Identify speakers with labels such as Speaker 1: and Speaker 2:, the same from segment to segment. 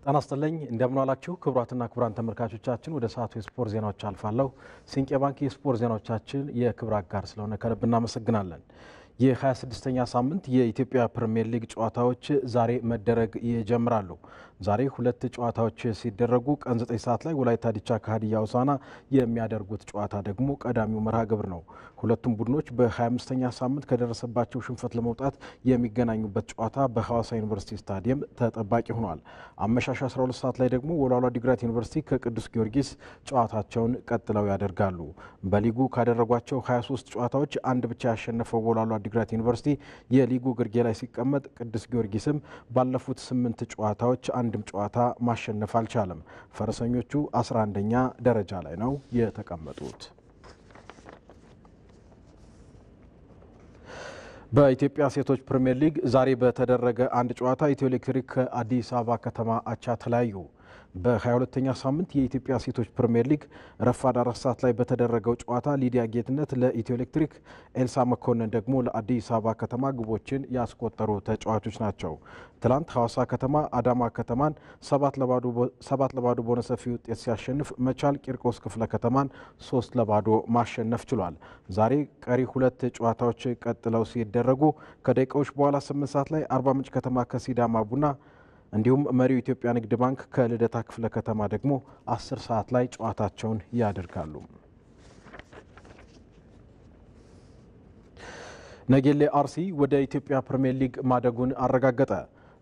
Speaker 1: ጤና ይስጥልኝ እንደምን ዋላችሁ ክቡራትና ክቡራን ተመልካቾቻችን ወደ ሰዓቱ የስፖርት ዜናዎች አልፋለሁ። ሲንቄ ባንክ የስፖርት ዜናዎቻችን የክብር አጋር ስለሆነ ከልብ እናመሰግናለን። የ26ኛ ሳምንት የኢትዮጵያ ፕሪሚየር ሊግ ጨዋታዎች ዛሬ መደረግ ይጀምራሉ። ዛሬ ሁለት ጨዋታዎች ሲደረጉ ቀን 9 ሰዓት ላይ ወላይታ ዲቻ ከሀዲያ ሆሳዕና የሚያደርጉት ጨዋታ ደግሞ ቀዳሚው መርሃ ግብር ነው። ሁለቱም ቡድኖች በ25ኛ ሳምንት ከደረሰባቸው ሽንፈት ለመውጣት የሚገናኙበት ጨዋታ በሐዋሳ ዩኒቨርሲቲ ስታዲየም ተጠባቂ ሆኗል። አመሻሽ 12 ሰዓት ላይ ደግሞ ወልዋሎ ዓዲግራት ዩኒቨርሲቲ ከቅዱስ ጊዮርጊስ ጨዋታቸውን ቀጥለው ያደርጋሉ። በሊጉ ካደረጓቸው 23 ጨዋታዎች አንድ ብቻ ያሸነፈው ወልዋሎ ዓዲግራት ዩኒቨርሲቲ የሊጉ ግርጌ ላይ ሲቀመጥ፣ ቅዱስ ጊዮርጊስም ባለፉት 8 ጨዋታዎች አንድም ጨዋታ ማሸነፍ አልቻለም። ፈረሰኞቹ 11ኛ ደረጃ ላይ ነው የተቀመጡት። በኢትዮጵያ ሴቶች ፕሪሚየር ሊግ ዛሬ በተደረገ አንድ ጨዋታ ኢትዮ ኤሌክትሪክ ከአዲስ አበባ ከተማ አቻ ተለያዩ። በ22ኛ ሳምንት የኢትዮጵያ ሴቶች ፕሪሚየር ሊግ ረፋድ 4 ሰዓት ላይ በተደረገው ጨዋታ ሊዲያ ጌትነት ለኢትዮ ኤሌክትሪክ፣ ኤልሳ መኮንን ደግሞ ለአዲስ አበባ ከተማ ግቦችን ያስቆጠሩ ተጫዋቾች ናቸው። ትላንት ሐዋሳ ከተማ አዳማ ከተማን 7-0 በሆነ ሰፊ ውጤት ሲያሸንፍ መቻል ቂርቆስ ክፍለ ከተማን 3-0 ማሸነፍ ችሏል። ዛሬ ቀሪ ሁለት ጨዋታዎች ቀጥለው ሲደረጉ ከደቂቃዎች በኋላ 8 ሰዓት ላይ አርባ ምንጭ ከተማ ከሲዳማ ቡና እንዲሁም መሪው ኢትዮጵያ ንግድ ባንክ ከልደታ ክፍለ ከተማ ደግሞ 10 ሰዓት ላይ ጨዋታቸውን ያደርጋሉ። ነጌሌ አርሲ ወደ ኢትዮጵያ ፕሪሚየር ሊግ ማደጉን አረጋገጠ።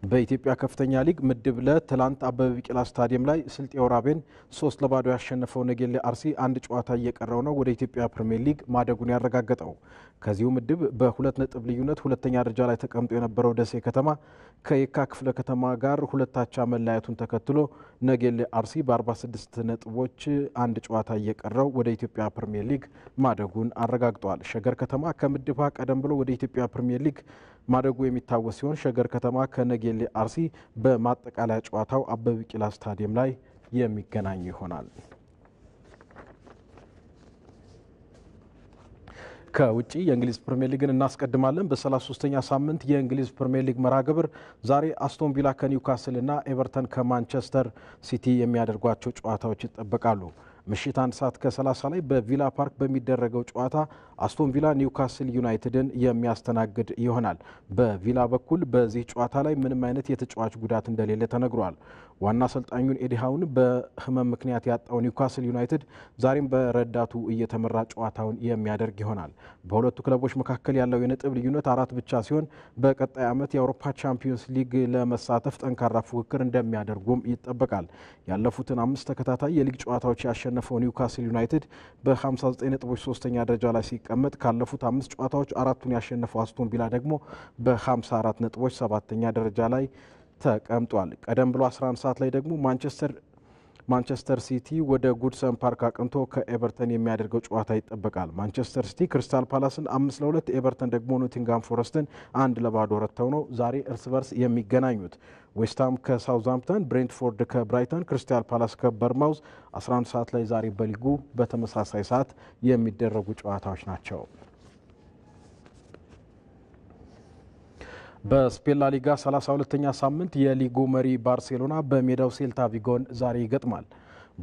Speaker 1: በኢትዮጵያ ከፍተኛ ሊግ ምድብ ለ ትላንት አበበ ቢቂላ ስታዲየም ላይ ስልጤ ወራቤን 3-0 ያሸነፈው ነጌሌ አርሲ አንድ ጨዋታ እየቀረው ነው ወደ ኢትዮጵያ ፕሪሚየር ሊግ ማደጉን ያረጋገጠው። ከዚሁ ምድብ በ2 ነጥብ ልዩነት ሁለተኛ ደረጃ ላይ ተቀምጦ የነበረው ደሴ ከተማ ከየካ ክፍለ ከተማ ጋር 2-2 መለያየቱን ተከትሎ ነጌሌ አርሲ በ46 ነጥቦች አንድ ጨዋታ እየቀረው ወደ ኢትዮጵያ ፕሪሚየር ሊግ ማደጉን አረጋግጧል። ሸገር ከተማ ከምድብ ሀ ቀደም ብሎ ወደ ኢትዮጵያ ፕሪሚየር ሊግ ማደጉ የሚታወስ ሲሆን ሸገር ከተማ ከነጌሌ አርሲ በማጠቃለያ ጨዋታው አበበ ቢቂላ ስታዲየም ላይ የሚገናኙ ይሆናል። ከውጪ የእንግሊዝ ፕሪሚየር ሊግን እናስቀድማለን። በ33ኛ ሳምንት የእንግሊዝ ፕሪሚየር ሊግ መርሃ ግብር ዛሬ አስቶን ቪላ ከኒውካስል እና ኤቨርተን ከማንቸስተር ሲቲ የሚያደርጓቸው ጨዋታዎች ይጠበቃሉ። ምሽት 1 ሰዓት ከ30 ላይ በቪላ ፓርክ በሚደረገው ጨዋታ አስቶን ቪላ ኒውካስል ዩናይትድን የሚያስተናግድ ይሆናል። በቪላ በኩል በዚህ ጨዋታ ላይ ምንም አይነት የተጫዋች ጉዳት እንደሌለ ተነግሯል። ዋና አሰልጣኙን ኤዲሃውን በህመም ምክንያት ያጣው ኒውካስል ዩናይትድ ዛሬም በረዳቱ እየተመራ ጨዋታውን የሚያደርግ ይሆናል። በሁለቱ ክለቦች መካከል ያለው የነጥብ ልዩነት 4 ብቻ ሲሆን በቀጣይ ዓመት የአውሮፓ ቻምፒዮንስ ሊግ ለመሳተፍ ጠንካራ ፉክክር እንደሚያደርጉም ይጠበቃል። ያለፉትን 5 ተከታታይ የሊግ ጨዋታዎች ያሸነፈው ኒውካስል ዩናይትድ በ59 ነጥቦች 3ኛ ደረጃ ላይ ሲቀመጥ ካለፉት 5 ጨዋታዎች 4ቱን ያሸነፈው አስቶን ቪላ ደግሞ በ54 ነጥቦች 7ኛ ደረጃ ላይ ተቀምጧል። ቀደም ብሎ 11 ሰዓት ላይ ደግሞ ማንቸስተር ሲቲ ወደ ጉድሰን ፓርክ አቅንቶ ከኤቨርተን የሚያደርገው ጨዋታ ይጠበቃል። ማንቸስተር ሲቲ ክሪስታል ፓላስን 5-2፣ ኤቨርተን ደግሞ ኖቲንጋም ፎረስትን 1-0 ረተው ነው ዛሬ እርስ በርስ የሚገናኙት። ዌስትሃም ከሳውዝሃምፕተን፣ ብሬንትፎርድ ከብራይተን፣ ክሪስታል ፓላስ ከበርማውዝ 11 ሰዓት ላይ ዛሬ በሊጉ በተመሳሳይ ሰዓት የሚደረጉ ጨዋታዎች ናቸው። በስፔን ላ ሊጋ 32ኛ ሳምንት የሊጉ መሪ ባርሴሎና በሜዳው ሴልታ ቪጎን ዛሬ ይገጥማል።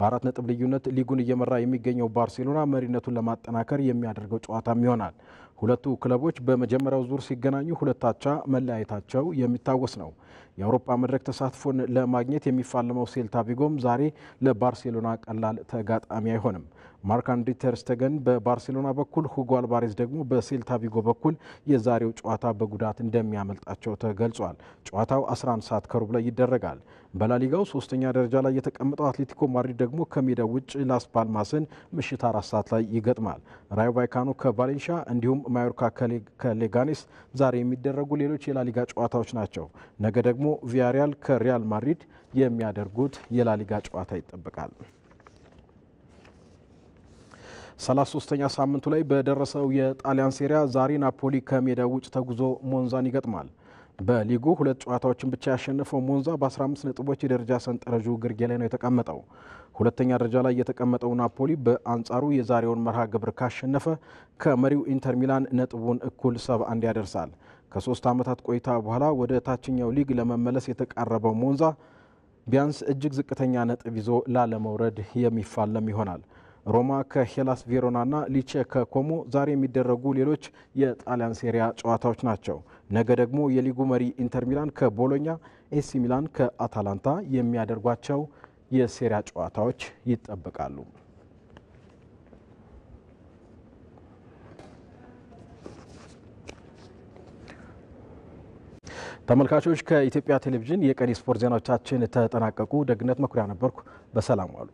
Speaker 1: በ4 ነጥብ ልዩነት ሊጉን እየመራ የሚገኘው ባርሴሎና መሪነቱን ለማጠናከር የሚያደርገው ጨዋታም ይሆናል። ሁለቱ ክለቦች በመጀመሪያው ዙር ሲገናኙ 2-2 መለያየታቸው የሚታወስ ነው። የአውሮፓ መድረክ ተሳትፎን ለማግኘት የሚፋለመው ሴልታ ቪጎም ዛሬ ለባርሴሎና ቀላል ተጋጣሚ አይሆንም። ማርክ-አንድሬ ተር ስቴገን በባርሴሎና በኩል፣ ሁጎ አልቫሬዝ ደግሞ በሴልታ ቪጎ በኩል የዛሬው ጨዋታ በጉዳት እንደሚያመልጣቸው ተገልጿል። ጨዋታው 11 ሰዓት ከሩብ ላይ ይደረጋል። በላሊጋው 3ኛ ደረጃ ላይ የተቀመጠው አትሌቲኮ ማድሪድ ደግሞ ከሜዳው ውጭ ላስ ፓልማስን ምሽት 4 ሰዓት ላይ ይገጥማል። ራዮ ቫይካኖ ከቫሌንሺያ እንዲሁም ማዮርካ ከሌጋኔስ ዛሬ የሚደረጉ ሌሎች የላሊጋ ጨዋታዎች ናቸው። ነገ ደግሞ ቪያሪያል ከሪያል ማድሪድ የሚያደርጉት የላሊጋ ጨዋታ ይጠበቃል። 33ኛ ሳምንቱ ላይ በደረሰው የጣሊያን ሴሪያ ዛሬ ናፖሊ ከሜዳው ውጭ ተጉዞ ሞንዛን ይገጥማል። በሊጉ 2 ጨዋታዎችን ብቻ ያሸነፈው ሞንዛ በ15 ነጥቦች የደረጃ ሰንጠረዡ ግርጌ ላይ ነው የተቀመጠው። ሁለተኛ ደረጃ ላይ የተቀመጠው ናፖሊ በአንጻሩ የዛሬውን መርሃ ግብር ካሸነፈ ከመሪው ኢንተር ሚላን ነጥቡን እኩል 71 ያደርሳል። ከ3 ዓመታት ቆይታ በኋላ ወደ ታችኛው ሊግ ለመመለስ የተቃረበው ሞንዛ ቢያንስ እጅግ ዝቅተኛ ነጥብ ይዞ ላለመውረድ የሚፋለም ይሆናል። ሮማ ከሄላስ ቬሮናና ሊቼ ከኮሞ ዛሬ የሚደረጉ ሌሎች የጣሊያን ሴሪያ ጨዋታዎች ናቸው። ነገ ደግሞ የሊጉ መሪ ኢንተር ሚላን ከቦሎኛ፣ ኤሲ ሚላን ከአታላንታ የሚያደርጓቸው የሴሪያ ጨዋታዎች ይጠበቃሉ። ተመልካቾች ከኢትዮጵያ ቴሌቪዥን የቀን ስፖርት ዜናዎቻችን ተጠናቀቁ። ደግነት መኩሪያ ነበርኩ። በሰላም ዋሉ።